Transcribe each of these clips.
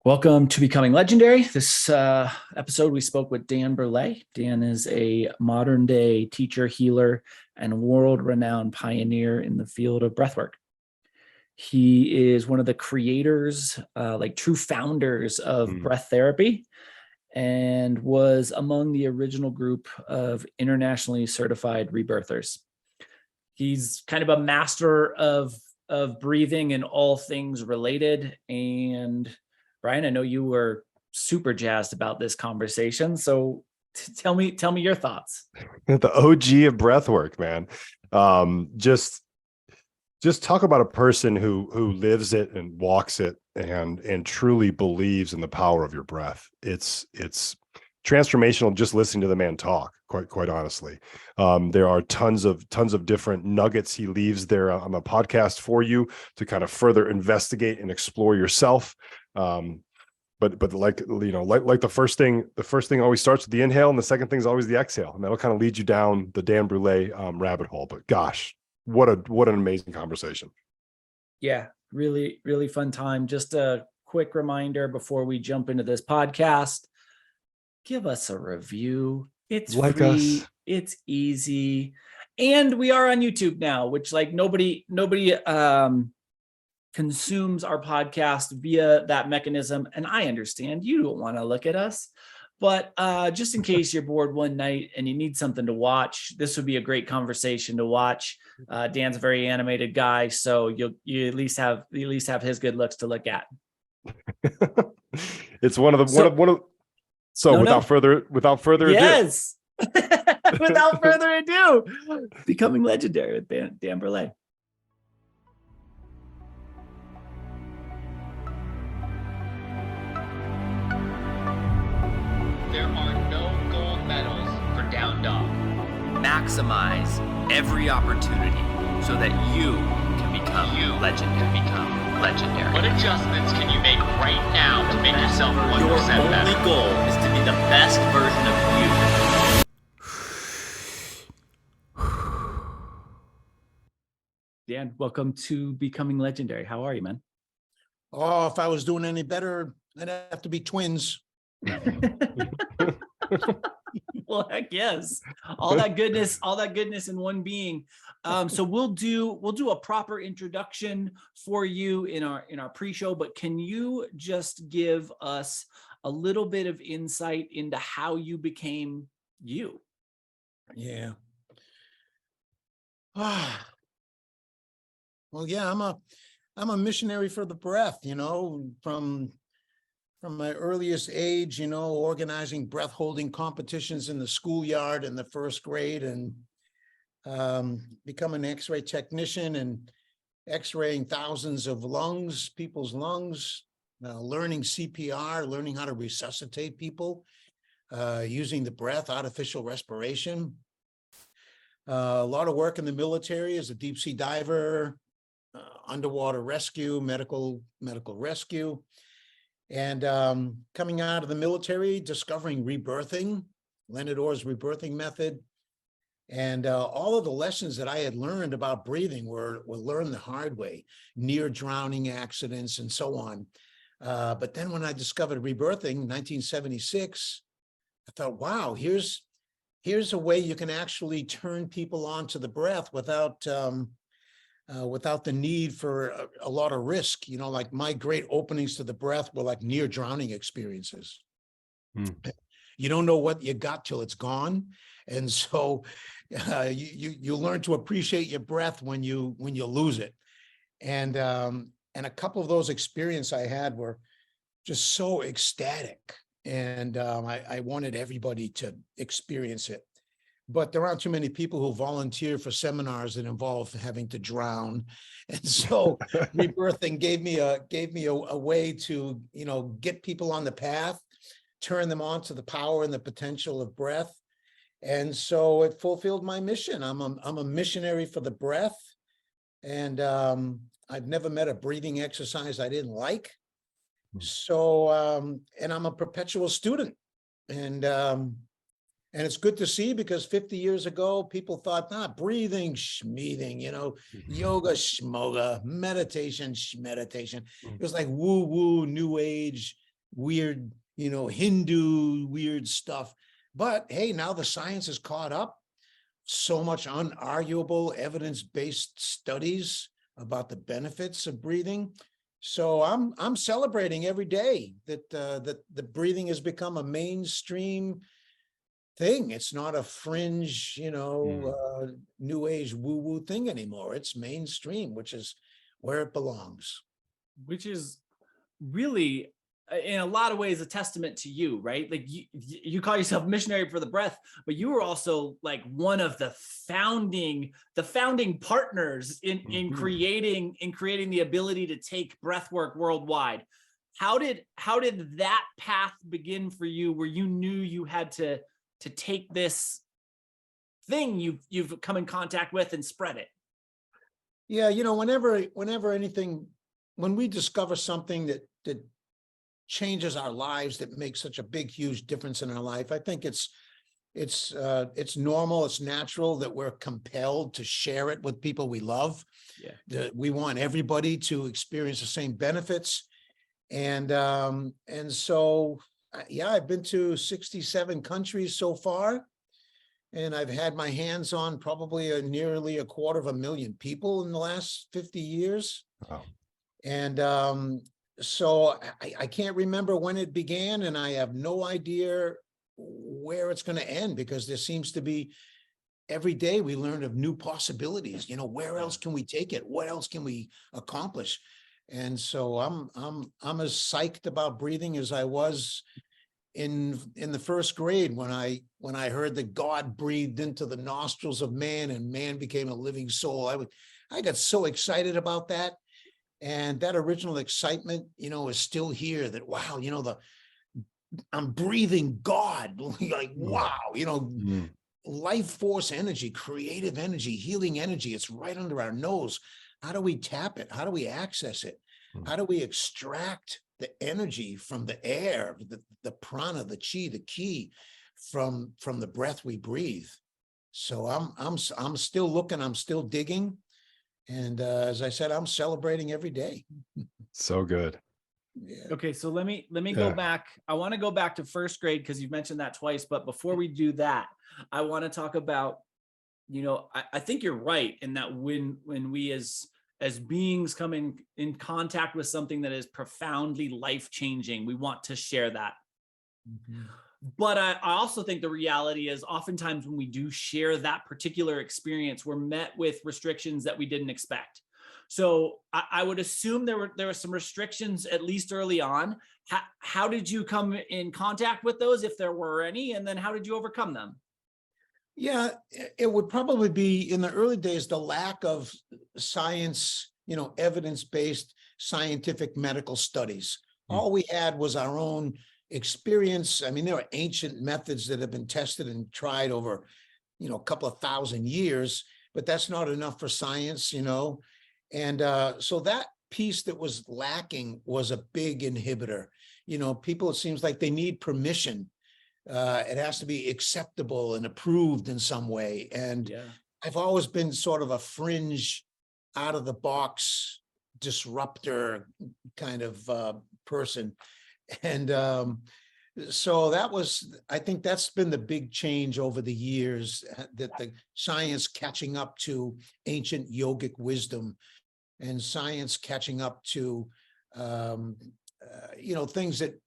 Welcome to Becoming Legendary. This episode, we spoke with Dan Brule. Dan is a modern day teacher, healer, and world-renowned pioneer in the field of breathwork. He is one of the creators, true founders of breath therapy, and was among the original group of internationally certified rebirthers. He's kind of a master of breathing and all things related. And Brian, I know you were super jazzed about this conversation. So tell me your thoughts. The OG of breathwork, man. Just talk about a person who lives it and walks it and truly believes in the power of your breath. It's transformational just listening to the man talk, quite honestly. There are tons of different nuggets he leaves there on the podcast for you to kind of further investigate and explore yourself. But like the first thing always starts with the inhale, and the second thing is always the exhale, and that'll kind of lead you down the Dan Brule rabbit hole. But gosh, what an amazing conversation. Yeah, really, really fun time. Just a quick reminder before we jump into this podcast, give us a review. It's like free, it's easy. And we are on YouTube now, which nobody consumes our podcast via that mechanism. And I understand you don't want to look at us, but just in case you're bored one night and you need something to watch, this would be a great conversation to watch. Dan's a very animated guy, so you at least have his good looks to look at. It's without further ado. Yes. Without further ado, Becoming Legendary with Dan Brule. There are no gold medals for down dog. Maximize every opportunity so that you can become legendary. What adjustments can you make right now to make yourself 1% better? Your only goal is to be the best version of you. Dan, welcome to Becoming Legendary. How are you, man? Oh, if I was doing any better, I'd have to be twins. Well, heck yes. All that goodness in one being. So we'll do a proper introduction for you in our pre-show, but can you just give us a little bit of insight into how you became you? Yeah. Well, yeah, I'm a missionary for the breath, from my earliest age, organizing breath holding competitions in the schoolyard in the first grade, and become an X-ray technician and X-raying thousands of people's lungs, learning CPR, learning how to resuscitate people, using the breath, artificial respiration. A lot of work in the military as a deep sea diver, underwater rescue, medical rescue. And coming out of the military, discovering rebirthing, Leonard Orr's rebirthing method. And all of the lessons that I had learned about breathing were learned the hard way, near drowning accidents and so on. But then when I discovered rebirthing in 1976, I thought, wow, here's a way you can actually turn people onto the breath without the need for a lot of risk. Like my great openings to the breath were like near drowning experiences. You don't know what you got till it's gone. And so you learn to appreciate your breath when you lose it. And a couple of those experiences I had were just so ecstatic. And I wanted everybody to experience it. But there aren't too many people who volunteer for seminars that involve having to drown. And so rebirthing gave me a way to, get people on the path, turn them on to the power and the potential of breath. And so it fulfilled my mission. I'm a missionary for the breath. And I've never met a breathing exercise I didn't like. So, and I'm a perpetual student. And it's good to see, because 50 years ago, people thought, breathing, schmeathing, yoga, schmoga, meditation, schmeditation. It was like woo-woo, new age, weird, Hindu weird stuff. But hey, now the science is caught up. So much unarguable evidence-based studies about the benefits of breathing. So I'm celebrating every day that that the breathing has become a mainstream thing. It's not a fringe, new age woo-woo thing anymore. It's mainstream, which is where it belongs. Which is really, in a lot of ways, a testament to you, right? Like you call yourself missionary for the breath, but you were also like one of the founding partners in creating the ability to take breathwork worldwide. How did that path begin for you, where you knew you had to take this thing you've come in contact with and spread it? Yeah, whenever anything, when we discover something that changes our lives, that makes such a big, huge difference in our life, I think it's normal, it's natural that we're compelled to share it with people we love. Yeah, we want everybody to experience the same benefits, and so yeah, I've been to 67 countries so far, and I've had my hands on probably nearly 250,000 people in the last 50 years. Wow. And so I can't remember when it began, and I have no idea where it's going to end, because there seems to be, every day we learn of new possibilities. Where else can we take it? What else can we accomplish? And so I'm as psyched about breathing as I was in the first grade when I heard that God breathed into the nostrils of man and man became a living soul. I got so excited about that. And that original excitement, is still here, that, wow, I'm breathing God, like, wow, life force energy, creative energy, healing energy. It's right under our nose. How do we tap it? How do we access it? How do we extract the energy from the air, the prana, the chi, the ki from the breath we breathe? So I'm still looking, I'm still digging. And as I said, I'm celebrating every day. So good. Yeah. Okay, so let me go back. I want to go back to first grade, because you've mentioned that twice. But before we do that, I want to talk about, I think you're right in that when we as beings come in contact with something that is profoundly life-changing, we want to share that. Mm-hmm. But I also think the reality is, oftentimes when we do share that particular experience, we're met with restrictions that we didn't expect. So I would assume there were some restrictions, at least early on. How did you come in contact with those, if there were any, and then how did you overcome them? Yeah, it would probably be, in the early days, the lack of science, evidence-based scientific medical studies. All we had was our own experience. I mean, there are ancient methods that have been tested and tried over, a couple of thousand years, but that's not enough for science, And so that piece that was lacking was a big inhibitor. People, it seems like they need permission. It has to be acceptable and approved in some way. And yeah, I've always been sort of a fringe, out of the box disruptor kind of person. And so I think that's been the big change over the years, that the science catching up to ancient yogic wisdom, and science catching up to, things that,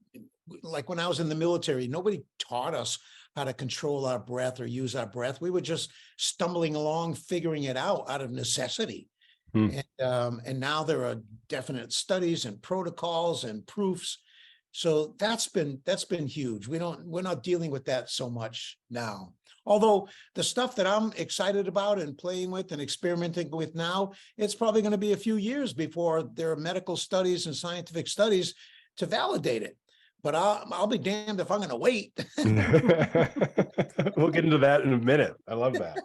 like when I was in the military, nobody taught us how to control our breath or use our breath. We were just stumbling along, figuring it out of necessity. And now there are definite studies and protocols and proofs. So that's been huge. We're not dealing with that so much now. Although the stuff that I'm excited about and playing with and experimenting with now, it's probably going to be a few years before there are medical studies and scientific studies to validate it. But I'll be damned if I'm going to wait. We'll get into that in a minute. I love that.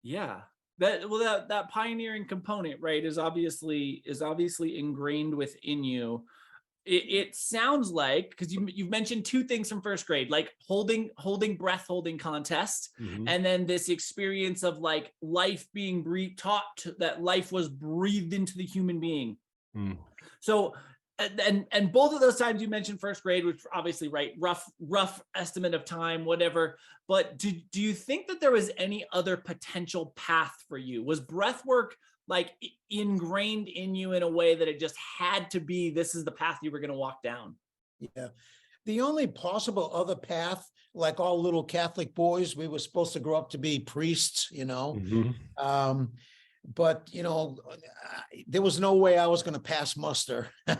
Yeah. That pioneering component, right, is obviously ingrained within you. It sounds like, because you've mentioned two things from first grade, like holding breath holding contest, and then this experience of like life being taught that life was breathed into the human being. So and both of those times you mentioned first grade, which obviously, right, rough estimate of time, whatever. But do you think that there was any other potential path for you? Was breath work like ingrained in you in a way that it just had to be, this is the path you were going to walk down? Yeah. The only possible other path, like all little Catholic boys, we were supposed to grow up to be priests, you know. Mhm. But, you know, there was no way I was going to pass muster. I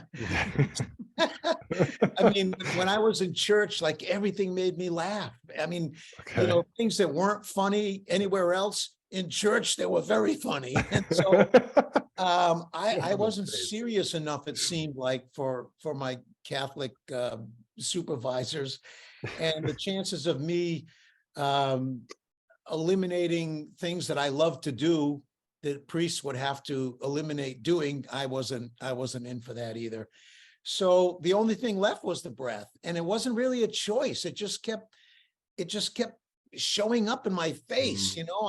mean, when I was in church, like everything made me laugh. I mean, you know, things that weren't funny anywhere else in church, they were very funny. And so I wasn't serious enough, it seemed like, for my Catholic supervisors. And the chances of me eliminating things that I love to do that priests would have to eliminate doing, I wasn't in for that either. So the only thing left was the breath, and it wasn't really a choice. It just kept showing up in my face. You know,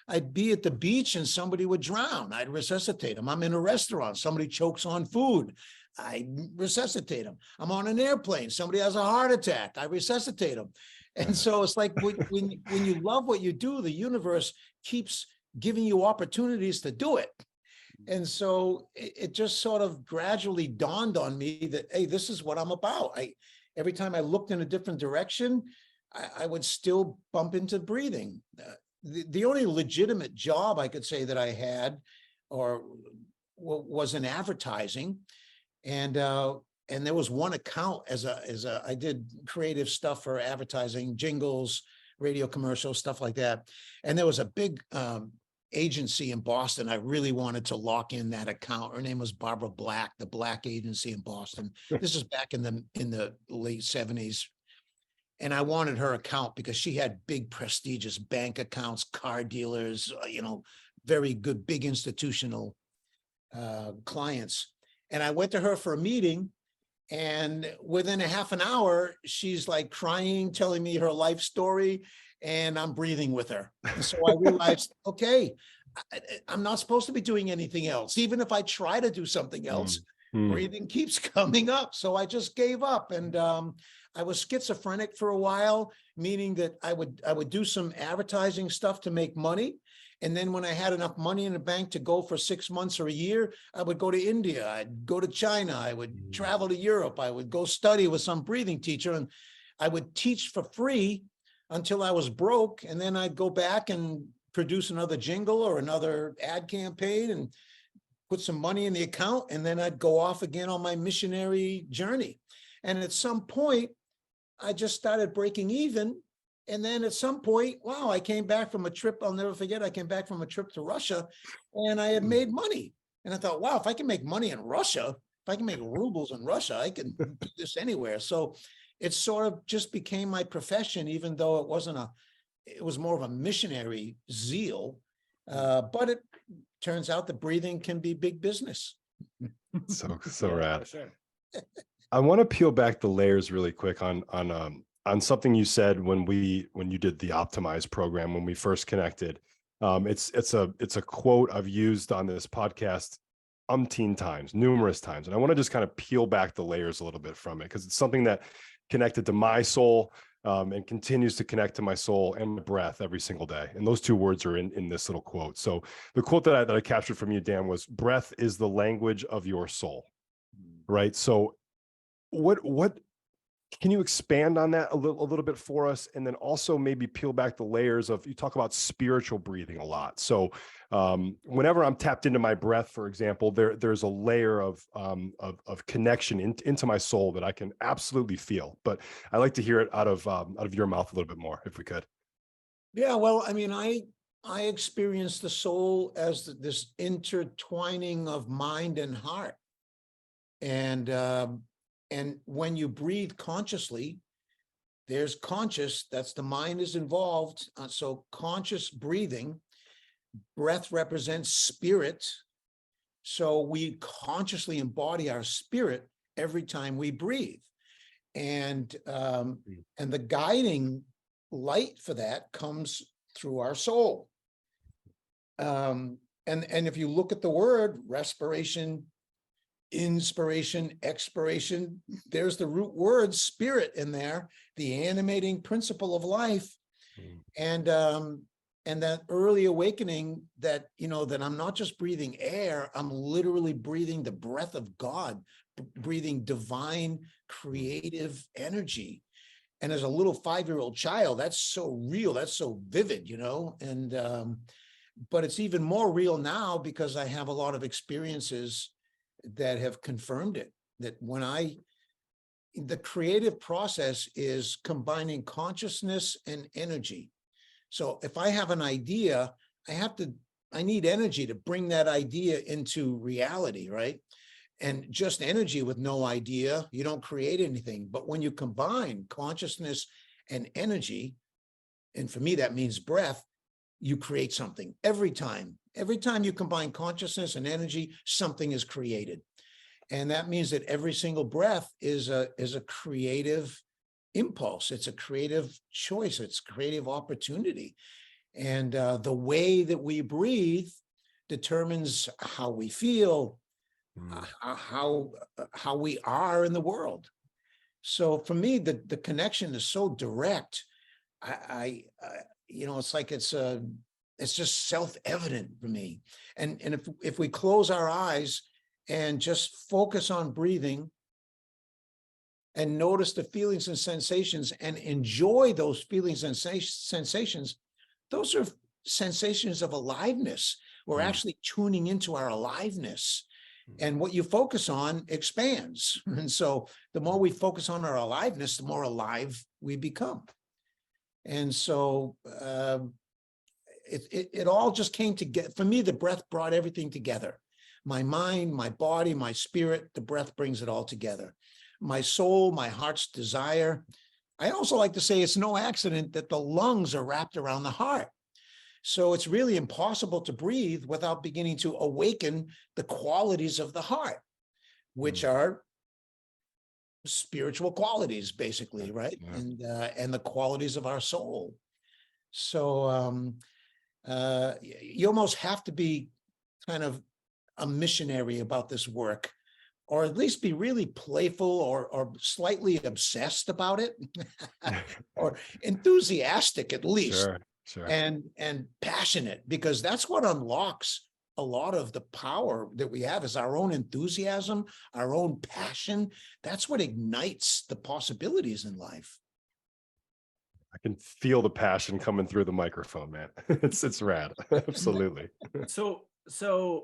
I'd be at the beach and somebody would drown. I'd resuscitate them. I'm in a restaurant, somebody chokes on food, I resuscitate them. I'm on an airplane, somebody has a heart attack, I resuscitate them. And so it's like when you love what you do, the universe keeps giving you opportunities to do it. And so it just sort of gradually dawned on me that, hey, this is what I'm about. Every time I looked in a different direction, I would still bump into breathing. The only legitimate job I could say that I had was in advertising. And there was one account I did creative stuff for advertising, jingles, radio commercials, stuff like that. And there was a big agency in Boston. I really wanted to lock in that account. Her name was Barbara Black, the Black agency in Boston. This is back in the late 70s. And I wanted her account because she had big prestigious bank accounts, car dealers, you know, very good, big institutional clients. And I went to her for a meeting, and within a half an hour, she's like crying, telling me her life story, and I'm breathing with her. And so I realized, okay, I'm not supposed to be doing anything else. Even if I try to do something else, breathing keeps coming up. So I just gave up. And I was schizophrenic for a while, meaning that I would do some advertising stuff to make money. And then when I had enough money in the bank to go for 6 months or a year, I would go to India, I'd go to China, I would travel to Europe, I would go study with some breathing teacher, and I would teach for free until I was broke. And then I'd go back and produce another jingle or another ad campaign and put some money in the account. And then I'd go off again on my missionary journey. And at some point, I just started breaking even. And then at some point, wow, I came back from a trip. I'll never forget. I came back from a trip to Russia, and I had made money. And I thought, wow, if I can make money in Russia, if I can make rubles in Russia, I can do this anywhere. So it sort of just became my profession, even though it was more of a missionary zeal. But it turns out that breathing can be big business. So Yeah, rad. for sure. I want to peel back the layers really quick on something you said when you did the Optimize program, when we first connected. It's a quote I've used on this podcast numerous times. And I want to just kind of peel back the layers a little bit from it, because it's something that connected to my soul and continues to connect to my soul and my breath every single day. And those two words are in this little quote. So the quote that I captured from you, Dan, was breath is the language of your soul. Right. So what can you expand on that a little bit for us? And then also maybe peel back the layers of, you talk about spiritual breathing a lot. So whenever I'm tapped into my breath, for example, there's a layer of connection into my soul that I can absolutely feel. But I like to hear it out of your mouth a little bit more, if we could. Yeah, well, I mean, I experience the soul as this intertwining of mind and heart. And when you breathe consciously, there's conscious, that's the mind is involved. So conscious breathing, breath represents spirit. So we consciously embody our spirit every time we breathe. And the guiding light for that comes through our soul. And if you look at the word respiration, inspiration, expiration. There's the root word spirit in there, the animating principle of life. And that early awakening that, that I'm not just breathing air, I'm literally breathing the breath of God, breathing divine creative energy. And as a little 5-year-old child, that's so real, that's so vivid, and but it's even more real now because I have a lot of experiences that have confirmed it, that the creative process is combining consciousness and energy. So if I have an idea, I need energy to bring that idea into reality, right? And just energy with no idea, you don't create anything. But when you combine consciousness and energy, and for me, that means breath, you create something every time. Every time you combine consciousness and energy, something is created. And that means that every single breath is a creative impulse. It's a creative choice. It's creative opportunity. And the way that we breathe determines how we feel, how we are in the world. So for me, the connection is so direct. It's like it's just self-evident for me. And if we close our eyes and just focus on breathing and notice the feelings and sensations and enjoy those feelings and sensations, those are sensations of aliveness. We're actually tuning into our aliveness. And what you focus on expands. And so the more we focus on our aliveness, the more alive we become. And so it all just came together. For me, the breath brought everything together. My mind, my body, my spirit, the breath brings it all together. My soul, my heart's desire. I also like to say it's no accident that the lungs are wrapped around the heart. So it's really impossible to breathe without beginning to awaken the qualities of the heart, which are spiritual qualities, basically, right? Yeah. And the qualities of our soul. So you almost have to be kind of a missionary about this work, or at least be really playful or slightly obsessed about it, or enthusiastic at least. Sure. And passionate, because that's what unlocks a lot of the power that we have, is our own enthusiasm, our own passion. That's what ignites the possibilities in life. I can feel the passion coming through the microphone, man. It's rad. Absolutely. So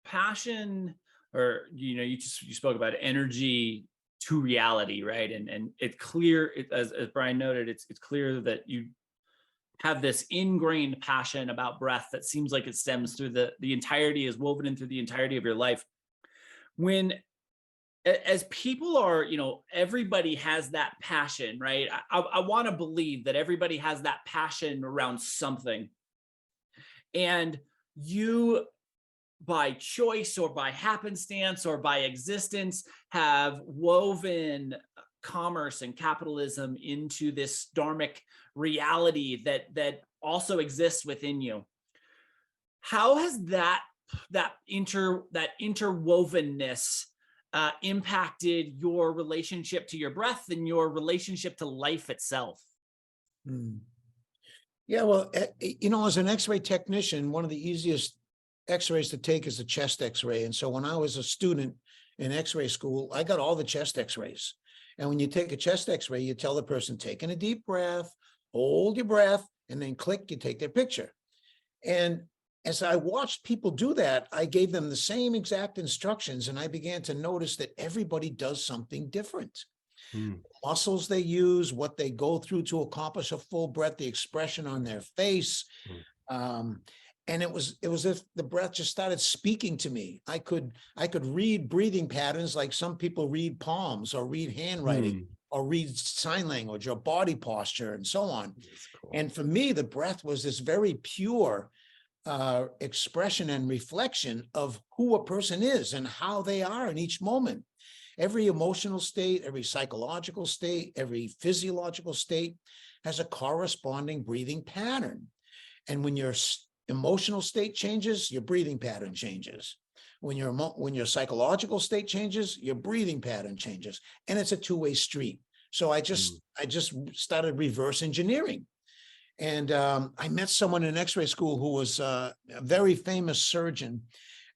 passion, or you spoke about energy to reality, right? And it's clear, as Brian noted, it's clear that you have this ingrained passion about breath that seems like it stems through the entirety, is woven in through the entirety of your life. As people are, everybody has that passion, right? I want to believe that everybody has that passion around something. And you, by choice or by happenstance or by existence, have woven commerce and capitalism into this dharmic reality that also exists within you. How has that interwovenness impacted your relationship to your breath and your relationship to life itself? Yeah, well, as an X-ray technician, one of the easiest X-rays to take is a chest X-ray. And so when I was a student in X-ray school, I got all the chest X-rays. And when you take a chest X-ray, you tell the person, take in a deep breath, hold your breath, and then click, you take their picture. And as I watched people do that, I gave them the same exact instructions, and I began to notice that everybody does something different. Muscles they use, what they go through to accomplish a full breath, the expression on their face. And it was as if the breath just started speaking to me. I could read breathing patterns like some people read palms or read handwriting or read sign language or body posture and so on. Cool. And for me, the breath was this very pure expression and reflection of who a person is and how they are in each moment. Every emotional state, every psychological state, every physiological state has a corresponding breathing pattern. And when your emotional state changes, your breathing pattern changes. When your psychological state changes, your breathing pattern changes, and it's a two-way street. So I just started reverse engineering. And I met someone in X-ray school who was a very famous surgeon.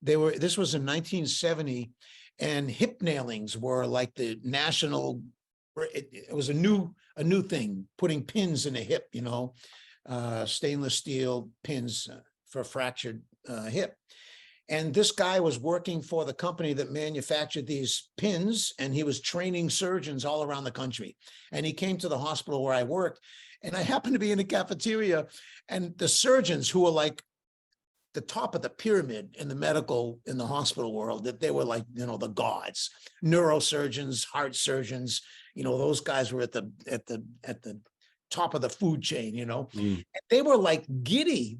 This was in 1970, and hip nailings were like the national. It was a new thing, putting pins in the hip, stainless steel pins for fractured hip. And this guy was working for the company that manufactured these pins, and he was training surgeons all around the country. And he came to the hospital where I worked, and I happened to be in the cafeteria, and the surgeons, who were like the top of the pyramid in the hospital world, that they were like, the gods, neurosurgeons, heart surgeons, those guys were at the top of the food chain, and they were like giddy.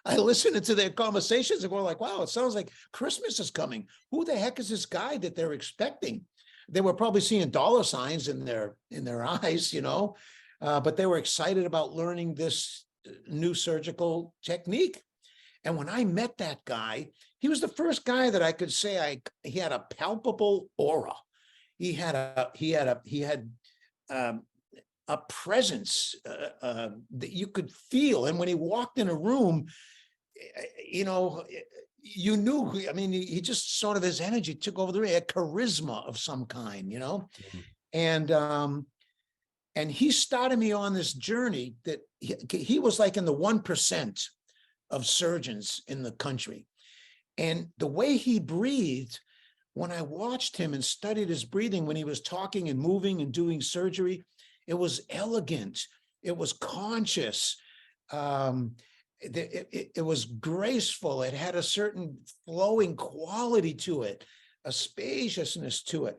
I listened to their conversations and were like, wow, it sounds like Christmas is coming. Who the heck is this guy that they're expecting? They were probably seeing dollar signs in their eyes, but they were excited about learning this new surgical technique. And when I met that guy, he was the first guy that I could say he had a palpable aura. He had a presence that you could feel. And when he walked in a room, you knew, he just sort of, his energy took over the room, a charisma of some kind, And he started me on this journey that he was like in the 1% of surgeons in the country. And the way he breathed, when I watched him and studied his breathing, when he was talking and moving and doing surgery, it was elegant. It was conscious. It was graceful. It had a certain flowing quality to it, a spaciousness to it.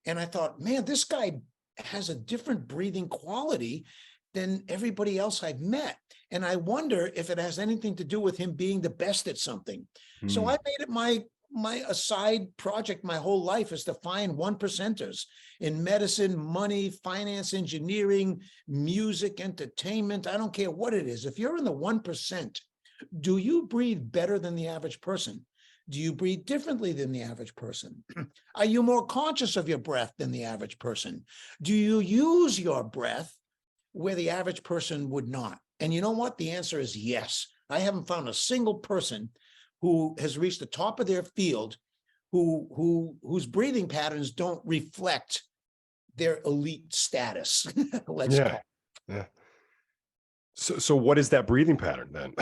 And I thought, man, this guy has a different breathing quality than everybody else I've met. And I wonder if it has anything to do with him being the best at something. So I made it my aside project my whole life, is to find 1%ers in medicine, money, finance, engineering, music, entertainment. I don't care what it is. If you're in the 1%, do you breathe better than the average person? Do you breathe differently than the average person? Are you more conscious of your breath than the average person? Do you use your breath where the average person would not? And you know what? The answer is yes. I haven't found a single person who has reached the top of their field whose breathing patterns don't reflect their elite status. Let's call it. Yeah. So what is that breathing pattern then?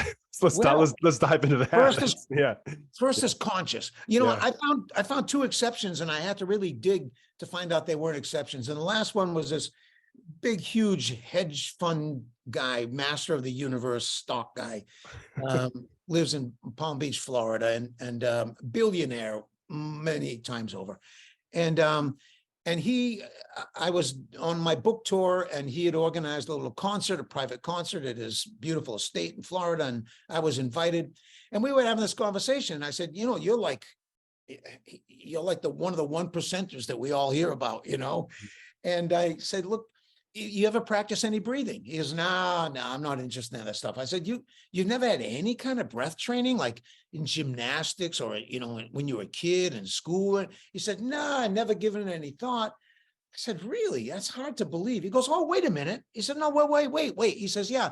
Let's dive into that. First is conscious. I found two exceptions, and I had to really dig to find out they weren't exceptions. And the last one was this big, huge hedge fund guy, master of the universe stock guy, lives in Palm Beach, Florida, and billionaire many times over. And I was on my book tour, and he had organized a little concert, a private concert at his beautiful estate in Florida. And I was invited, and we were having this conversation. And I said, you're like one of the 1%ers that we all hear about, And I said, look, you ever practice any breathing? He goes, no, I'm not interested in that stuff. I said, you've never had any kind of breath training, like in gymnastics or, when you were a kid in school? He said, no, I never given it any thought. I said, really? That's hard to believe. He goes, oh, wait a minute. He said, no, wait. He says, yeah,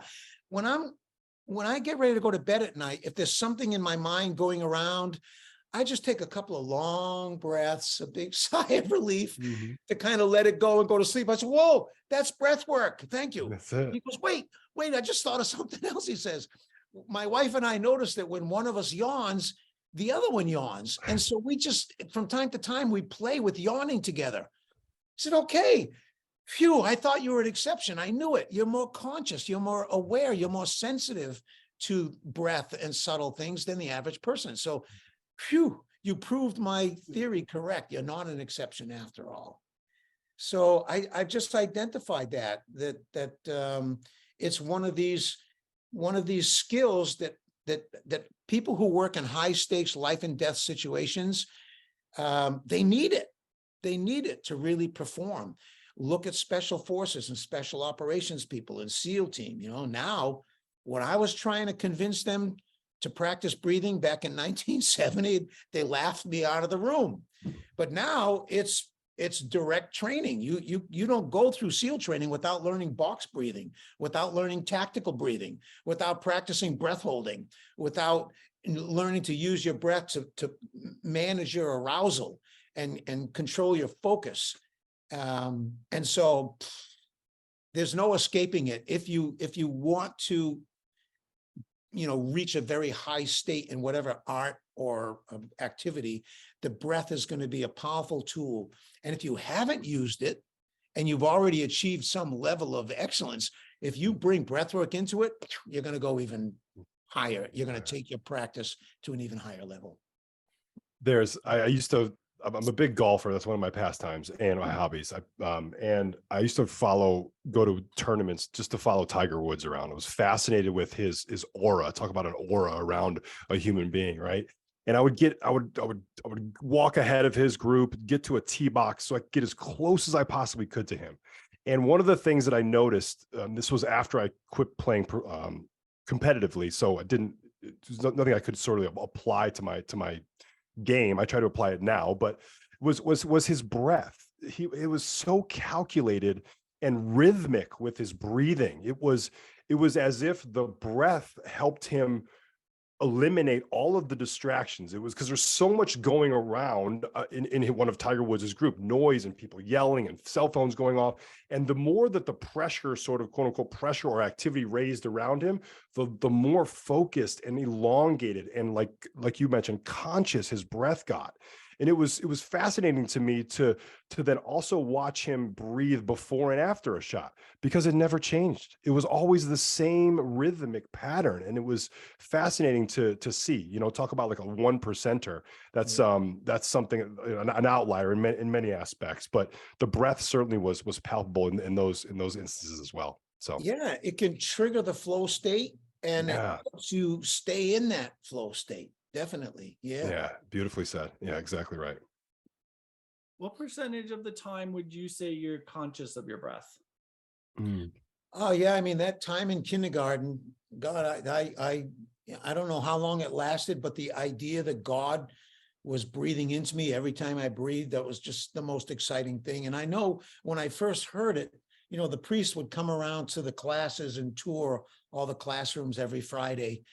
when I get ready to go to bed at night, if there's something in my mind going around, I just take a couple of long breaths, a big sigh of relief to kind of let it go and go to sleep. I said, whoa, that's breath work. Thank you. That's it. He goes, wait, I just thought of something else. He says, my wife and I noticed that when one of us yawns, the other one yawns. And so we just, from time to time, we play with yawning together. I said, okay, phew, I thought you were an exception. I knew it. You're more conscious. You're more aware. You're more sensitive to breath and subtle things than the average person. So phew, you proved my theory correct. You're not an exception after all. So I just identified that it's one of these skills that people who work in high stakes life and death situations, they need it. They need it to really perform. Look at special forces and special operations people and SEAL team. Now, when I was trying to convince them to practice breathing back in 1970, they laughed me out of the room. But now it's direct training. You don't go through SEAL training without learning box breathing, without learning tactical breathing, without practicing breath holding, without learning to use your breath to manage your arousal and control your focus. And so there's no escaping it. If you want to, reach a very high state in whatever art or activity, the breath is going to be a powerful tool. And if you haven't used it and you've already achieved some level of excellence, if you bring breathwork into it, you're going to go even higher. You're going to take your practice to an even higher level. I'm a big golfer. That's one of my pastimes and my hobbies. And I used to go to tournaments just to follow Tiger Woods around. I was fascinated with his aura. Talk about an aura around a human being, right? And I would walk ahead of his group, get to a tee box so I could get as close as I possibly could to him. And one of the things that I noticed, this was after I quit playing competitively, so there's nothing I could sort of apply to my game. I try to apply it now, but was his breath. It was so calculated and rhythmic with his breathing. It was as if the breath helped him eliminate all of the distractions. It was because there's so much going around in one of Tiger Woods' group, noise and people yelling and cell phones going off. And the more that the pressure, sort of quote unquote pressure or activity raised around him, the more focused and elongated and like you mentioned, conscious his breath got. And it was fascinating to me to then also watch him breathe before and after a shot, because it never changed. It was always the same rhythmic pattern. And it was fascinating to see, talk about like a 1%er. That's something, an outlier in many aspects, but the breath certainly was palpable in those instances as well. So yeah, it can trigger the flow state and it helps you stay in that flow state. Definitely. Yeah. Yeah. Beautifully said. Yeah, exactly right. What percentage of the time would you say you're conscious of your breath? Oh yeah. I mean, that time in kindergarten, God, I don't know how long it lasted, but the idea that God was breathing into me every time I breathed, that was just the most exciting thing. And I know when I first heard it, the priest would come around to the classes and tour all the classrooms every Friday.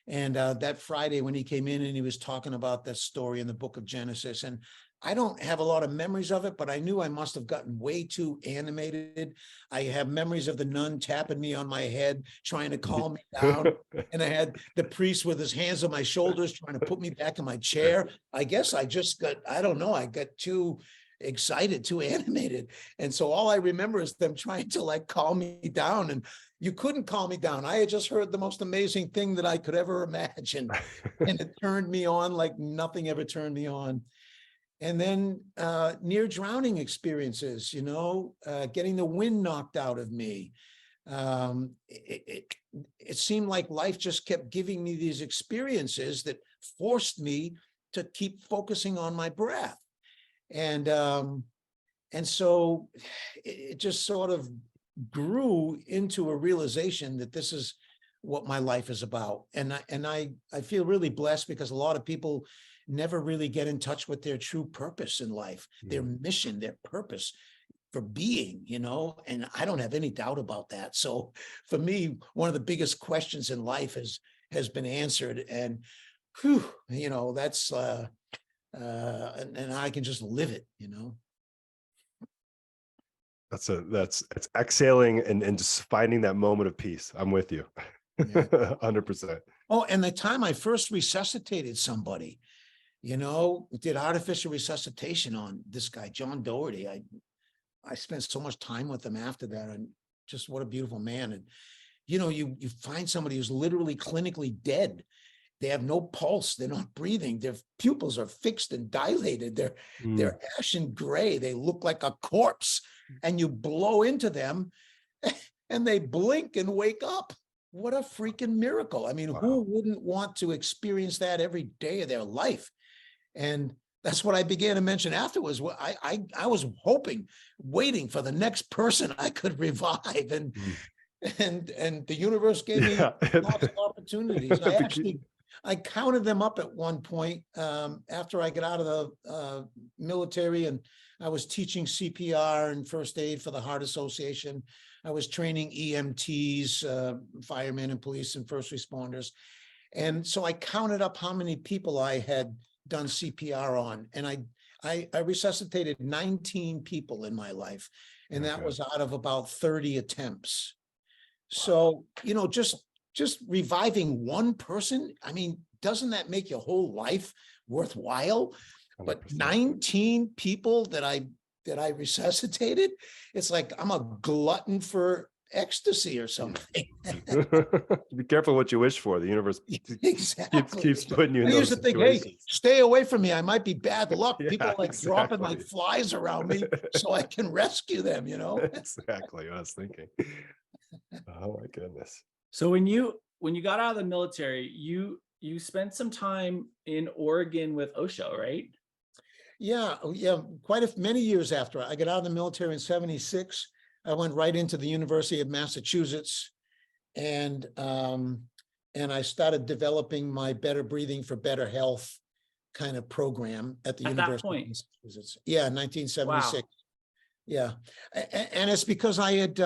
And that Friday when he came in and he was talking about that story in the book of Genesis, and I don't have a lot of memories of it, but I knew I must have gotten way too animated. I have memories of the nun tapping me on my head, trying to calm me down. And I had the priest with his hands on my shoulders, trying to put me back in my chair. I guess I just got, I got too excited, too animated. And so all I remember is them trying to calm me down, and you couldn't calm me down. I had just heard the most amazing thing that I could ever imagine. And it turned me on like nothing ever turned me on. And then near drowning experiences, getting the wind knocked out of me. It seemed like life just kept giving me these experiences that forced me to keep focusing on my breath. And so it just sort of grew into a realization that this is what my life is about. And I feel really blessed because a lot of people never really get in touch with their true purpose in life, their mission, their purpose for being, and I don't have any doubt about that. So for me, one of the biggest questions in life has been answered, and that's and I can just live it, It's exhaling and just finding that moment of peace. I'm with you. 100%. Oh, and the time I first resuscitated somebody, did artificial resuscitation on this guy, John Doherty. I spent so much time with him after that, and just what a beautiful man. And, you find somebody who's literally clinically dead. They have no pulse. They're not breathing. Their pupils are fixed and dilated. They're ashen gray. They look like a corpse. And you blow into them and they blink and wake up. What a freaking miracle. I mean, who wouldn't want to experience that every day of their life? And that's what I began to mention afterwards. I was waiting for the next person I could revive. And the universe gave me lots of opportunities. I counted them up at one point after I got out of the military, and I was teaching CPR and first aid for the Heart Association. I was training EMTs, firemen and police and first responders. And so I counted up how many people I had done CPR on, and I resuscitated 19 people in my life, and that was out of about 30 attempts. So, you know, just reviving one person, I mean, doesn't that make your whole life worthwhile? 100%. But 19 people that I resuscitated, it's like I'm a glutton for ecstasy or something. Be careful what you wish for. The universe Exactly. keeps putting you in I those used to think, hey, situations. stay away from me. I might be bad luck. Yeah, People like dropping like flies around me so I can rescue them, you know? Exactly what I was thinking. Oh my goodness. So when you got out of the military, you spent some time in Oregon with Osho, right? Yeah, many years after I got out of the military in '76. I went right into the University of Massachusetts, and I started developing my Better Breathing for Better Health kind of program at the University of Massachusetts. Yeah, 1976. Wow. Yeah, and it's because I had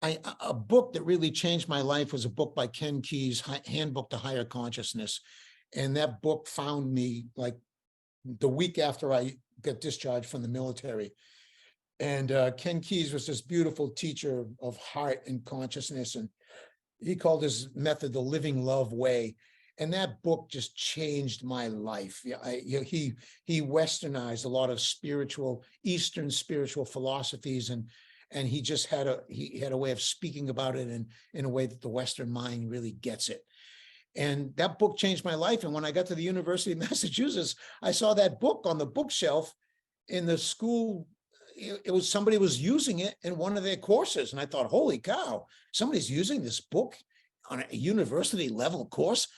a book that really changed my life was a book by Ken Keyes, Handbook to Higher Consciousness, and that book found me like the week after I got discharged from the military. And Ken Keyes was this beautiful teacher of heart and consciousness, and he called his method the Living Love Way. And that book just changed my life. Yeah, he westernized a lot of Eastern spiritual philosophies, and he just had a way of speaking about it in a way that the Western mind really gets it. And that book changed my life. And when I got to the University of Massachusetts, I saw that book on the bookshelf in the school. It was somebody was using it in one of their courses. And I thought, holy cow, somebody's using this book on a university level course.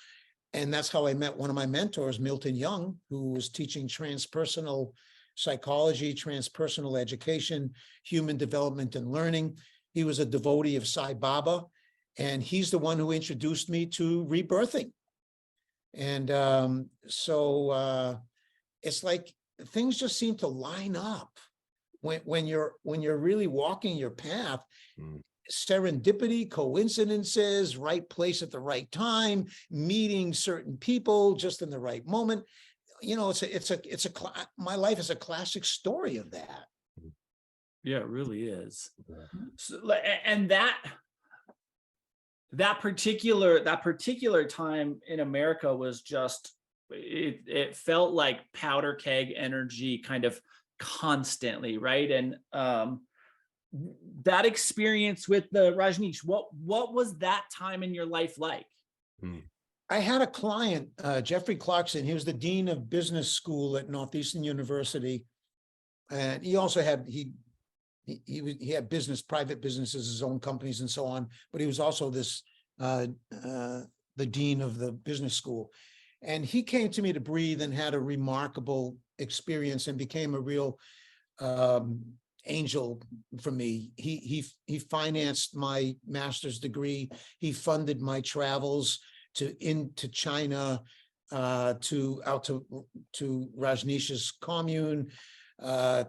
And that's how I met one of my mentors, Milton Young, who was teaching transpersonal psychology, transpersonal education, human development and learning. He was a devotee of Sai Baba, and he's the one who introduced me to rebirthing. And it's like things just seem to line up when you're really walking your path. Serendipity, coincidences, right place at the right time, meeting certain people just in the right moment. You know, my life is a classic story of that. Yeah, it really is. So, and that particular time in America was just, it felt like powder keg energy kind of constantly, right? And that experience with the Rajneesh, what was that time in your life like? I had a client, Jeffrey Clarkson. He was the dean of business school at Northeastern University, and he also had he had private businesses, his own companies, and so on. But he was also the dean of the business school, and he came to me to breathe and had a remarkable experience and became a real angel for me. He financed my master's degree. He funded my travels into China, to Rajneesh's commune,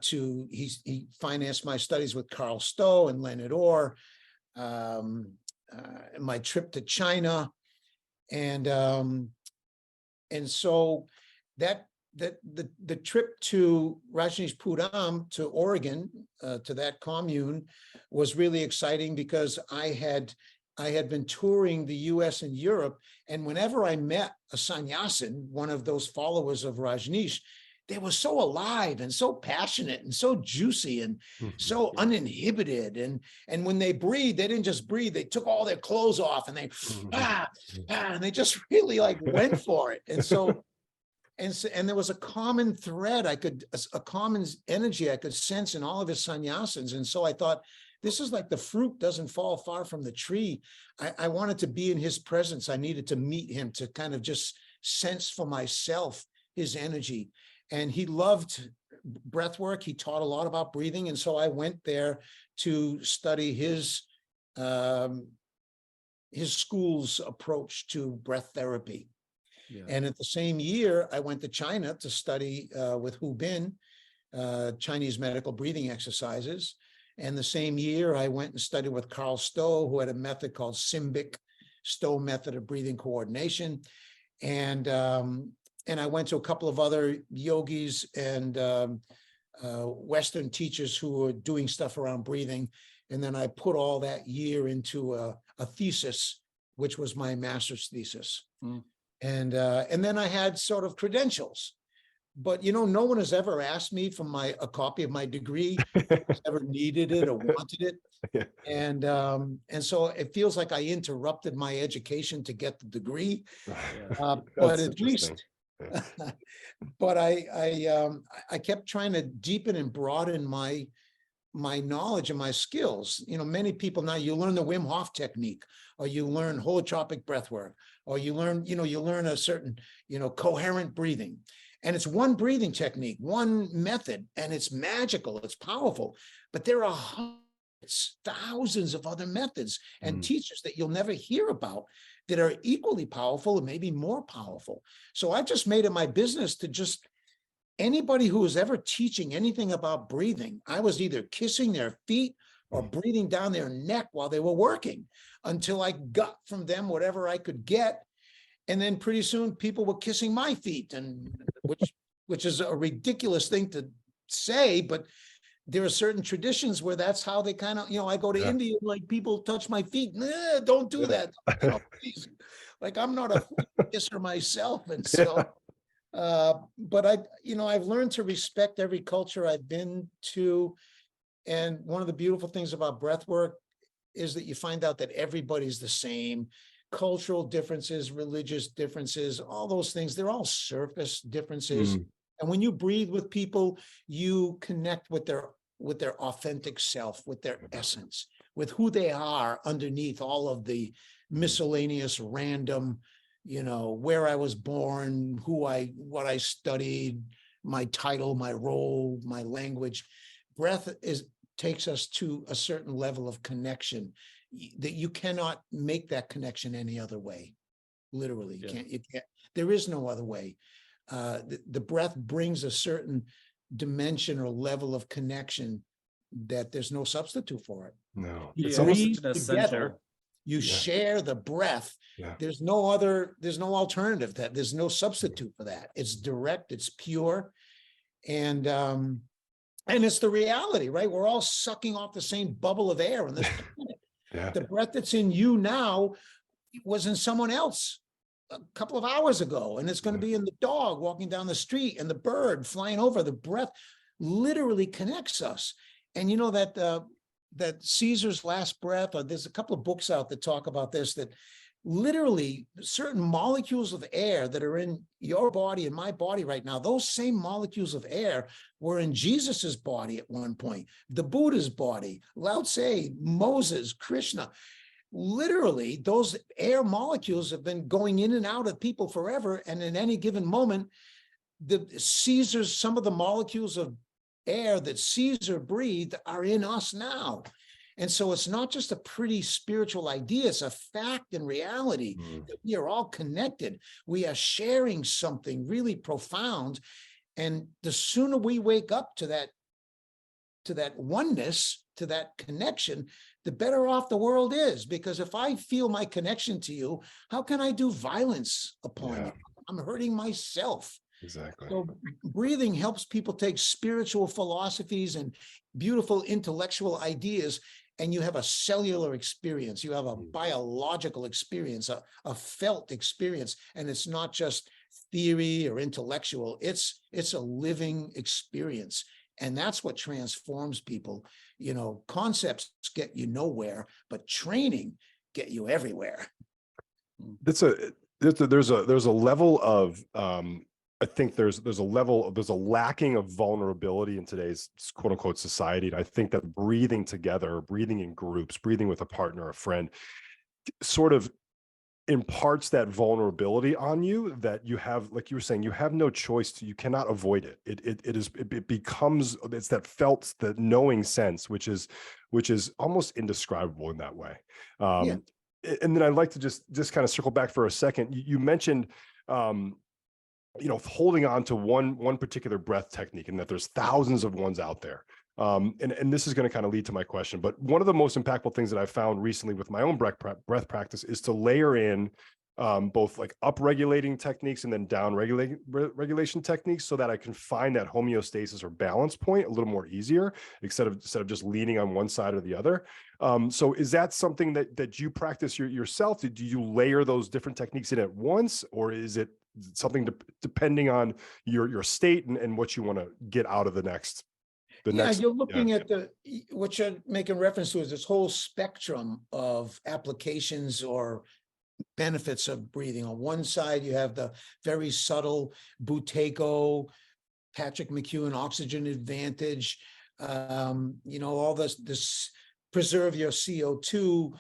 he financed my studies with Carl Stowe and Leonard Orr, my trip to China, and so the trip to Rajneesh Pudam to Oregon, to that commune, was really exciting because I had been touring the US and Europe, and whenever I met a sannyasin, one of those followers of Rajneesh, they were so alive and so passionate and so juicy and so uninhibited. And when they breathed, they didn't just breathe, they took all their clothes off and they and they just really like went for it. And so there was a common thread, a common energy I could sense in all of his sannyasins. And so I thought, this is like the fruit doesn't fall far from the tree. I wanted to be in his presence. I needed to meet him to kind of just sense for myself his energy. And he loved breath work. He taught a lot about breathing. And so I went there to study his his school's approach to breath therapy. Yeah. And at the same year, I went to China to study with Hu Bin, Chinese medical breathing exercises. And the same year, I went and studied with Carl Stowe, who had a method called Simbic, Stowe method of breathing coordination. And I went to a couple of other yogis and Western teachers who were doing stuff around breathing. And then I put all that year into a thesis, which was my master's thesis. Mm. And then I had sort of credentials. But, no one has ever asked me for a copy of my degree, ever needed it or wanted it. Yeah. And so it feels like I interrupted my education to get the degree. Yeah. But That's at least, interesting. but I kept trying to deepen and broaden my knowledge and my skills. Many people now, you learn the Wim Hof technique, or you learn holotropic breath work, or you learn a certain, coherent breathing. And it's one breathing technique, one method, and it's magical, it's powerful. But there are hundreds, thousands of other methods and teachers that you'll never hear about that are equally powerful and maybe more powerful. So I just made it my business to just, anybody who was ever teaching anything about breathing, I was either kissing their feet or breathing down their neck while they were working until I got from them whatever I could get. And then pretty soon people were kissing my feet, and which is a ridiculous thing to say, but there are certain traditions where that's how they kind of, I go to India, like people touch my feet. Nah, don't do that. Please. Like I'm not a kisser myself. And so, but I've learned to respect every culture I've been to. And one of the beautiful things about breath work is that you find out that everybody's the same. Cultural differences, religious differences, all those things, they're all surface differences. And when you breathe with people, you connect with their authentic self, with their essence, with who they are underneath all of the miscellaneous random, where I was born, what I studied, my title, my role, my language. Breath takes us to a certain level of connection that you cannot make that connection any other way. Literally, you can't. There is no other way. The breath brings a certain dimension or level of connection that there's no substitute for it. No, You It's breathe almost an together, essential. you share the breath. Yeah. There's no alternative. There's no substitute for that. It's direct, it's pure. And it's the reality, right? We're all sucking off the same bubble of air on this planet. The breath that's in you now was in someone else a couple of hours ago, and it's going to be in the dog walking down the street and the bird flying over. The breath literally connects us. And that Caesar's Last Breath, or there's a couple of books out that talk about this, that literally certain molecules of air that are in your body and my body right now, those same molecules of air were in Jesus's body at one point, the Buddha's body, Lao Tse, Moses, Krishna. Literally, those air molecules have been going in and out of people forever. And in any given moment, some of the molecules of air that Caesar breathed are in us now. And so it's not just a pretty spiritual idea, it's a fact and reality that we are all connected. We are sharing something really profound. And the sooner we wake up to that oneness, to that connection, the better off the world is. Because if I feel my connection to you, how can I do violence upon you? I'm hurting myself. Exactly. So breathing helps people take spiritual philosophies and beautiful intellectual ideas, and you have a cellular experience, you have a biological experience, a felt experience, and it's not just theory or intellectual, it's a living experience. And that's what transforms people. Concepts get you nowhere, but training get you everywhere. There's a level of I think there's a lacking of vulnerability in today's quote unquote society. And I think that breathing together, breathing in groups, breathing with a partner, a friend, sort of imparts that vulnerability on you that you have, like you were saying, you have no choice you cannot avoid it. It becomes, it's that knowing sense, which is almost indescribable in that way. And then I'd like to just kind of circle back for a second. You mentioned, holding on to one particular breath technique, and that there's thousands of ones out there. And this is going to kind of lead to my question, but one of the most impactful things that I've found recently with my own breath practice is to layer in both like up-regulating techniques and then down-regulation techniques, so that I can find that homeostasis or balance point a little more easier, instead of just leaning on one side or the other. So is that something that you practice yourself? Do you layer those different techniques in at once, or is it something depending on your state and what you want to get out of the next? You're looking at what you're making reference to is this whole spectrum of applications or benefits of breathing. On one side, you have the very subtle Buteyko, Patrick McEwen oxygen advantage, all this preserve your CO2,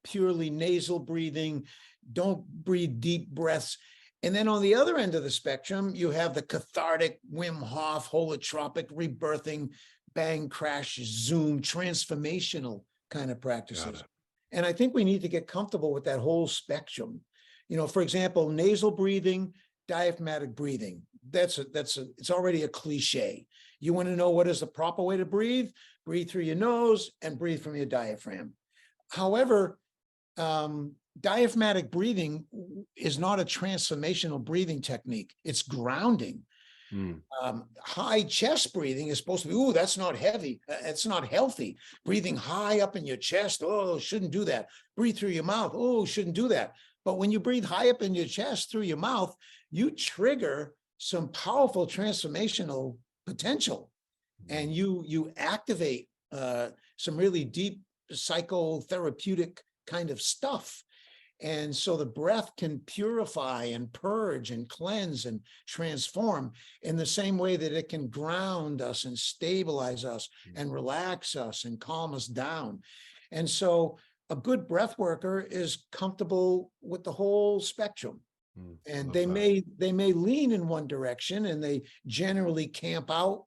purely nasal breathing, don't breathe deep breaths. And then on the other end of the spectrum, you have the cathartic Wim Hof, holotropic, rebirthing, bang, crash, zoom, transformational kind of practices. And I think we need to get comfortable with that whole spectrum. For example, nasal breathing, diaphragmatic breathing. It's already a cliche. You want to know what is the proper way to breathe? Breathe through your nose and breathe from your diaphragm. However, diaphragmatic breathing is not a transformational breathing technique. It's grounding. High chest breathing is supposed to be, that's not heavy. It's not healthy. Breathing high up in your chest, shouldn't do that. Breathe through your mouth, shouldn't do that. But when you breathe high up in your chest through your mouth, you trigger some powerful transformational potential, and you activate some really deep psychotherapeutic kind of stuff. And so the breath can purify and purge and cleanse and transform in the same way that it can ground us and stabilize us and relax us and calm us down. And so a good breath worker is comfortable with the whole spectrum. And they may lean in one direction, and they generally camp out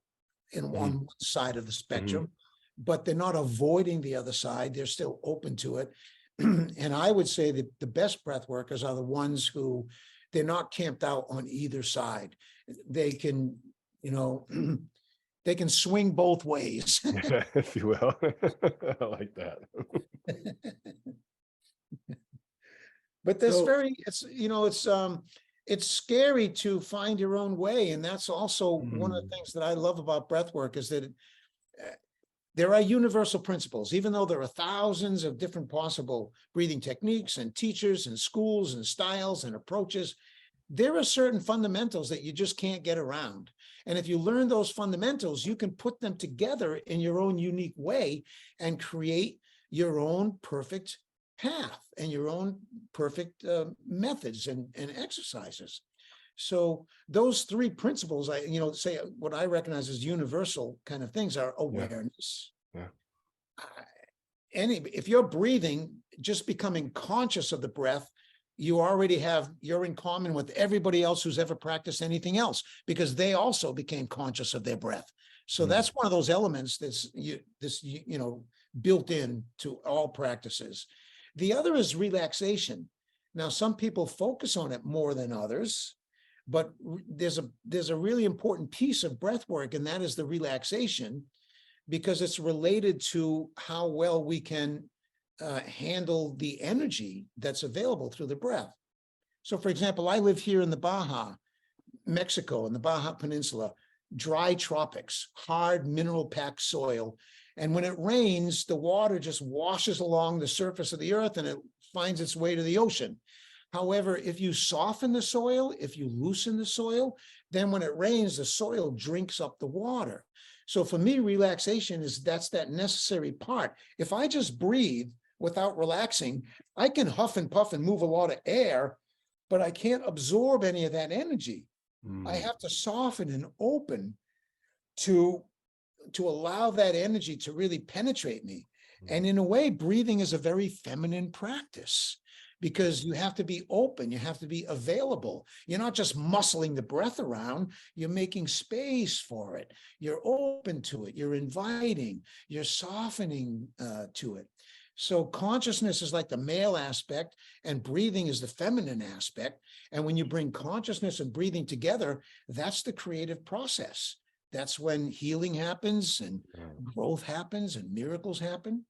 on one side of the spectrum, but they're not avoiding the other side. They're still open to it. And I would say that the best breath workers are the ones who they're not camped out on either side. They can, they can swing both ways. If you will. I like that. But that's it's scary to find your own way. And that's also one of the things that I love about breath work, is that there are universal principles. Even though there are thousands of different possible breathing techniques and teachers and schools and styles and approaches, there are certain fundamentals that you just can't get around. And if you learn those fundamentals, you can put them together in your own unique way and create your own perfect path and your own perfect methods and exercises. So those three principles, say what I recognize as universal kind of things are awareness. If you're breathing, just becoming conscious of the breath, you're in common with everybody else who's ever practiced anything else, because they also became conscious of their breath. So that's one of those elements that's built in to all practices. The other is relaxation. Now, some people focus on it more than others, but there's a really important piece of breath work, and that is the relaxation, because it's related to how well we can handle the energy that's available through the breath. So, for example, I live here in the Baja, Mexico, in the Baja Peninsula, dry tropics, hard mineral-packed soil. And when it rains, the water just washes along the surface of the earth and it finds its way to the ocean. However, if you soften the soil, if you loosen the soil, then when it rains, the soil drinks up the water. So for me, relaxation that's that necessary part. If I just breathe without relaxing, I can huff and puff and move a lot of air, but I can't absorb any of that energy. I have to soften and open to allow that energy to really penetrate me. And in a way, breathing is a very feminine practice, because you have to be open, you have to be available. You're not just muscling the breath around, you're making space for it. You're open to it, you're inviting, you're softening to it. So consciousness is like the male aspect and breathing is the feminine aspect. And when you bring consciousness and breathing together, that's the creative process. That's when healing happens and growth happens and miracles happen.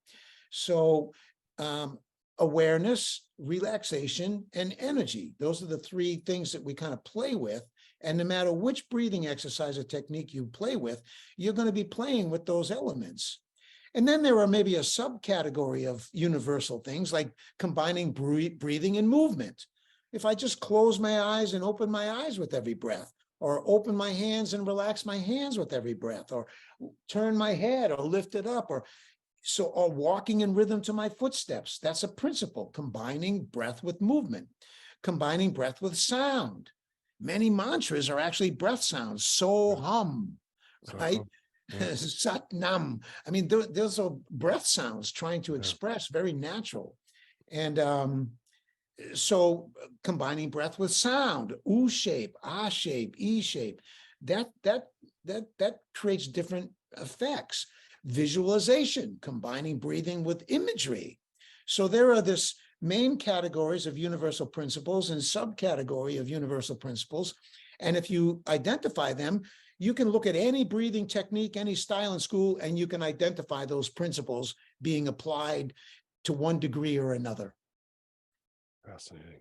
So awareness, relaxation, and energy. Those are the three things that we kind of play with. And no matter which breathing exercise or technique you play with, you're going to be playing with those elements. And then there are maybe a subcategory of universal things like combining breathing and movement. If I just close my eyes and open my eyes with every breath, or open my hands and relax my hands with every breath, or turn my head or lift it up, or walking in rhythm to my footsteps. That's a principle, combining breath with movement, combining breath with sound. Many mantras are actually breath sounds. So hum, right? Sat nam. I mean, those are breath sounds trying to express, very natural. And so combining breath with sound, U shape, A shape, E shape, that creates different effects. Visualization, combining breathing with imagery. So there are this main categories of universal principles and subcategory of universal principles. And if you identify them, you can look at any breathing technique, any style in school, and you can identify those principles being applied to one degree or another. Fascinating.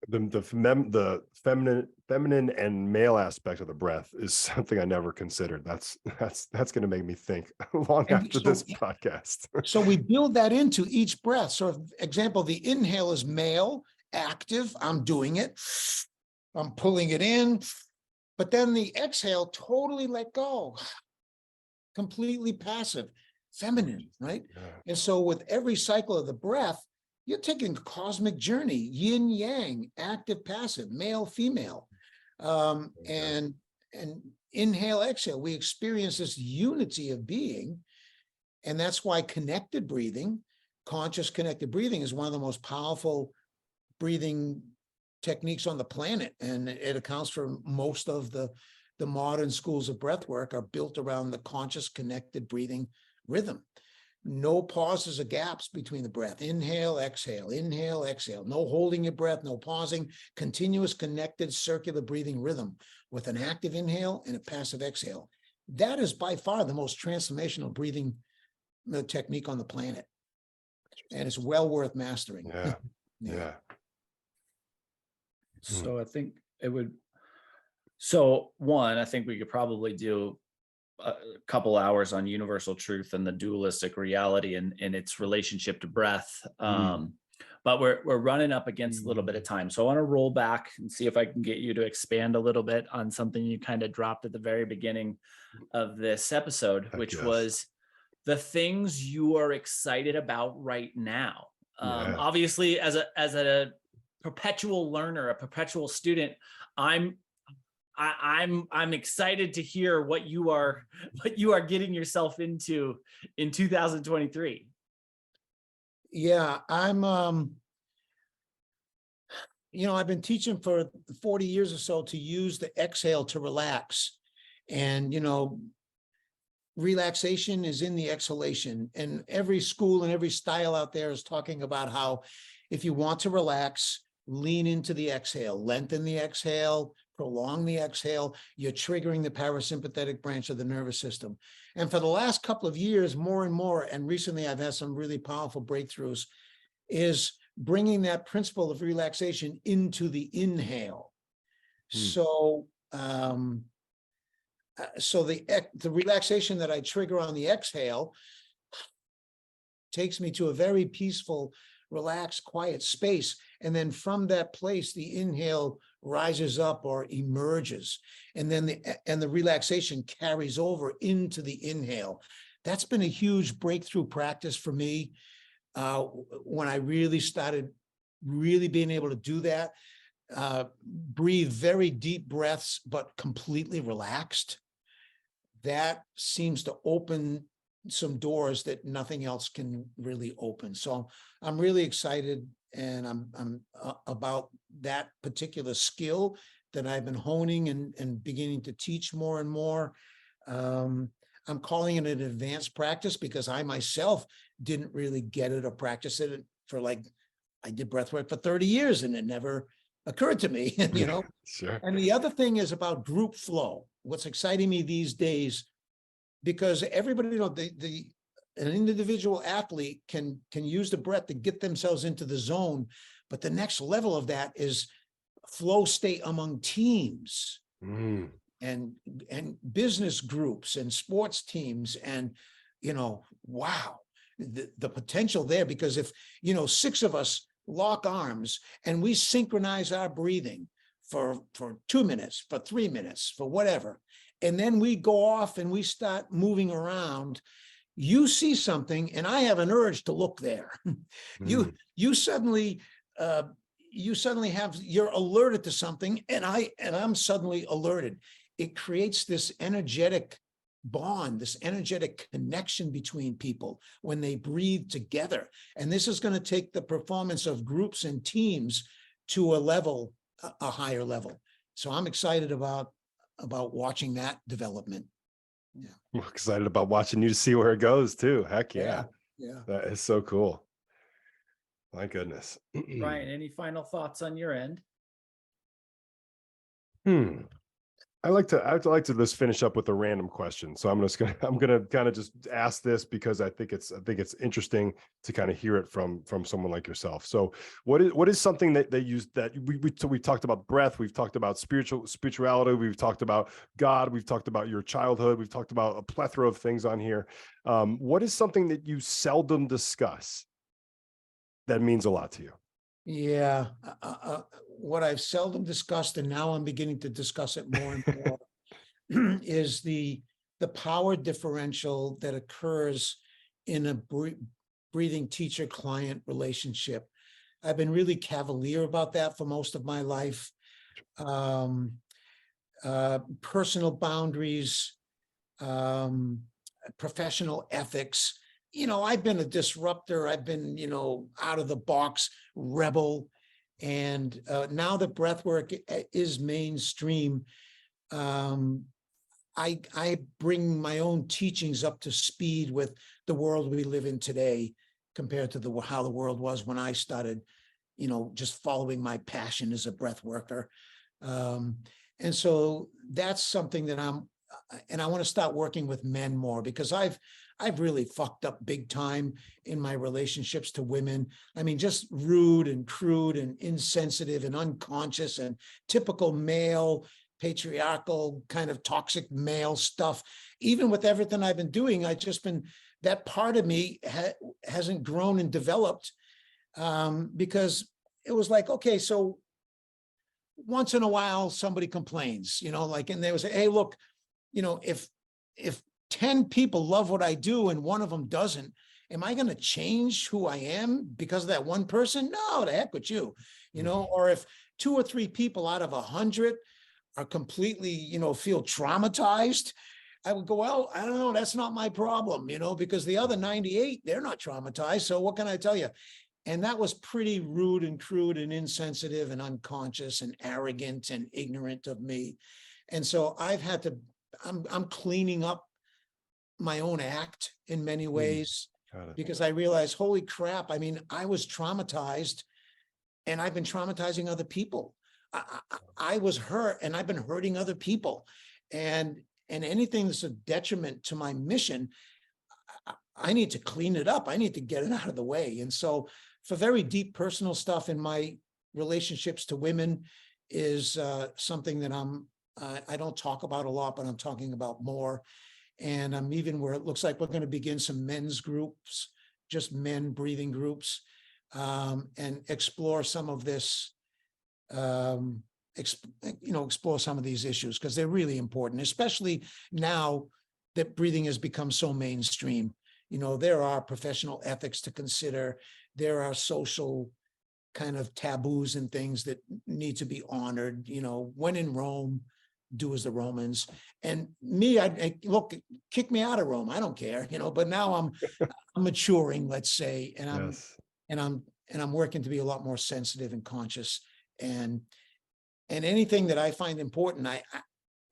The feminine and male aspect of the breath is something I never considered. That's going to make me think long after this podcast. So we build that into each breath. So, for example, the inhale is male, active. I'm doing it. I'm pulling it in. But then the exhale, totally let go, completely passive, feminine, right? Yeah. And so with every cycle of the breath, you're taking a cosmic journey, yin yang, active, passive, male, female, and inhale, exhale. We experience this unity of being, and that's why connected breathing, conscious connected breathing, is one of the most powerful breathing techniques on the planet, and it accounts for most of the modern schools of breath work are built around the conscious connected breathing rhythm. No pauses or gaps between the breath. Inhale, exhale, no holding your breath, no pausing, continuous connected circular breathing rhythm with an active inhale and a passive exhale. That is by far the most transformational breathing technique on the planet, and it's well worth mastering. Yeah. So I think it would, I think we could probably do a couple hours on universal truth and the dualistic reality and its relationship to breath. But we're running up against a little bit of time. So I want to roll back and see if I can get you to expand a little bit on something you kind of dropped at the very beginning of this episode, which was the things you are excited about right now. Obviously, as a perpetual learner, a perpetual student, I'm excited to hear what you are getting yourself into in 2023. Yeah, I'm I've been teaching for 40 years or so to use the exhale to relax. And relaxation is in the exhalation. And every school and every style out there is talking about how if you want to relax, lean into the exhale, lengthen the exhale, prolong the exhale, you're triggering the parasympathetic branch of the nervous system. And for the last couple of years, more and more, and recently I've had some really powerful breakthroughs, is bringing that principle of relaxation into the inhale. So the relaxation that I trigger on the exhale takes me to a very peaceful, relaxed, quiet space. And then from that place, the inhale rises up or emerges. And then the relaxation carries over into the inhale. That's been a huge breakthrough practice for me. When I really started being able to do that, breathe very deep breaths, but completely relaxed. That seems to open some doors that nothing else can really open. So I'm really excited, and I'm about that particular skill that I've been honing and beginning to teach more and more. I'm calling it an advanced practice because I myself didn't really get it or practice it for I did breathwork for 30 years and it never occurred to me, you know? Sure. And the other thing is about group flow. What's exciting me these days, because everybody, you know, an individual athlete can use the breath to get themselves into the zone, but the next level of that is flow state among teams and business groups and sports teams, and you know, wow, the potential there. Because if, you know, 6 of us lock arms and we synchronize our breathing for 2 minutes, for 3 minutes, for whatever, and then we go off and we start moving around, you see something and I have an urge to look there. You suddenly you're alerted to something, and I'm suddenly alerted. It creates this energetic bond, this energetic connection between people when they breathe together. And this is going to take the performance of groups and teams to a higher level. So I'm excited about watching that development. Yeah. I'm excited about watching you to see where it goes too. Heck yeah. Yeah. That is so cool. My goodness. Ryan, any final thoughts on your end? I'd like to just finish up with a random question. So I'm gonna kind of just ask this because I think it's interesting to kind of hear it from someone like yourself. So what is something that we talked about breath, we've talked about spirituality, we've talked about God, we've talked about your childhood, we've talked about a plethora of things on here. What is something that you seldom discuss that means a lot to you? Yeah. What I've seldom discussed, and now I'm beginning to discuss it more and more, is the power differential that occurs in a breathing teacher-client relationship. I've been really cavalier about that for most of my life. Personal boundaries, professional ethics. You know, I've been a disruptor. I've been, you know, out of the box rebel. And now that breathwork is mainstream, I bring my own teachings up to speed with the world we live in today compared to how the world was when I started, you know, just following my passion as a breath worker. And so that's something that I want to start working with men more, because I've really fucked up big time in my relationships to women. I mean, just rude and crude and insensitive and unconscious and typical male, patriarchal kind of toxic male stuff. Even with everything I've been doing, that part of me hasn't grown and developed, because it was like, okay, so once in a while somebody complains, you know, like, and they would say, hey, look, you know, if 10 people love what I do and one of them doesn't, am I going to change who I am because of that one person? No, the heck with you, you know. Or if 2 or 3 people out of 100 are completely, you know, feel traumatized, I would go, well, I don't know, that's not my problem, you know, because the other 98, they're not traumatized. So what can I tell you? And that was pretty rude and crude and insensitive and unconscious and arrogant and ignorant of me. And so I'm cleaning up my own act in many ways, because I realized, holy crap, I mean, I was traumatized and I've been traumatizing other people. I was hurt and I've been hurting other people. And anything that's a detriment to my mission, I need to clean it up. I need to get it out of the way. And so for very deep personal stuff in my relationships to women is something that I don't talk about a lot, but I'm talking about more. And I'm even where it looks like we're going to begin some men's groups, just men breathing groups, and explore some of this, explore some of these issues, because they're really important, especially now that breathing has become so mainstream. You know, there are professional ethics to consider. There are social kind of taboos and things that need to be honored. You know, when in Rome, do as the Romans. And me, I look, kick me out of Rome, I don't care, you know. But now I'm maturing, let's say, and I'm working to be a lot more sensitive and conscious, and anything that I find important,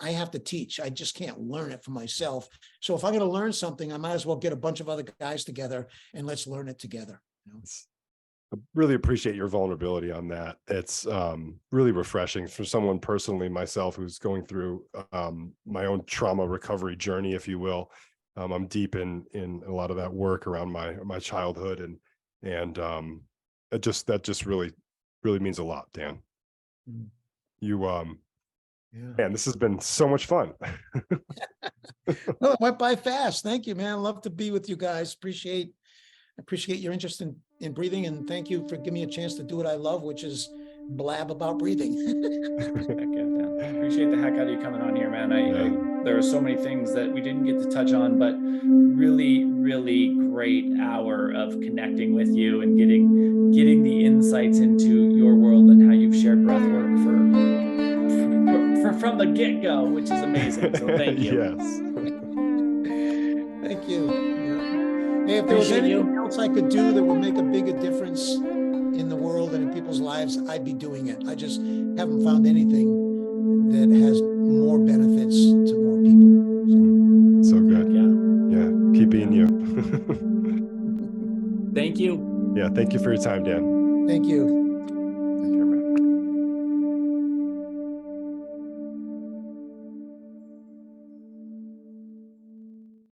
I have to teach. I just can't learn it for myself. So if I'm going to learn something, I might as well get a bunch of other guys together and let's learn it together. You know? I really appreciate your vulnerability on that. It's really refreshing for someone personally, myself, who's going through my own trauma recovery journey, if you will. I'm deep in a lot of that work around my childhood, and that just really means a lot, Dan. Mm. You Yeah. man, this has been so much fun. Well, it went by fast. Thank you, man. Love to be with you guys. Appreciate your interest in breathing, and thank you for giving me a chance to do what I love, which is blab about breathing. Heck yeah, Dan. Appreciate the heck out of you coming on here, man. Yeah. There are so many things that we didn't get to touch on, but really, really great hour of connecting with you and getting the insights into your world and how you've shared breathwork from the get-go, which is amazing. So thank you. Yes. Thank you. Yeah. Hey, if there was Appreciate anything you. else I could do that would make a bigger difference in the world and in people's lives, I'd be doing it. I just haven't found anything that has more benefits to more people. So good. Yeah. Keep being you. Thank you. Yeah. Thank you for your time, Dan. Thank you.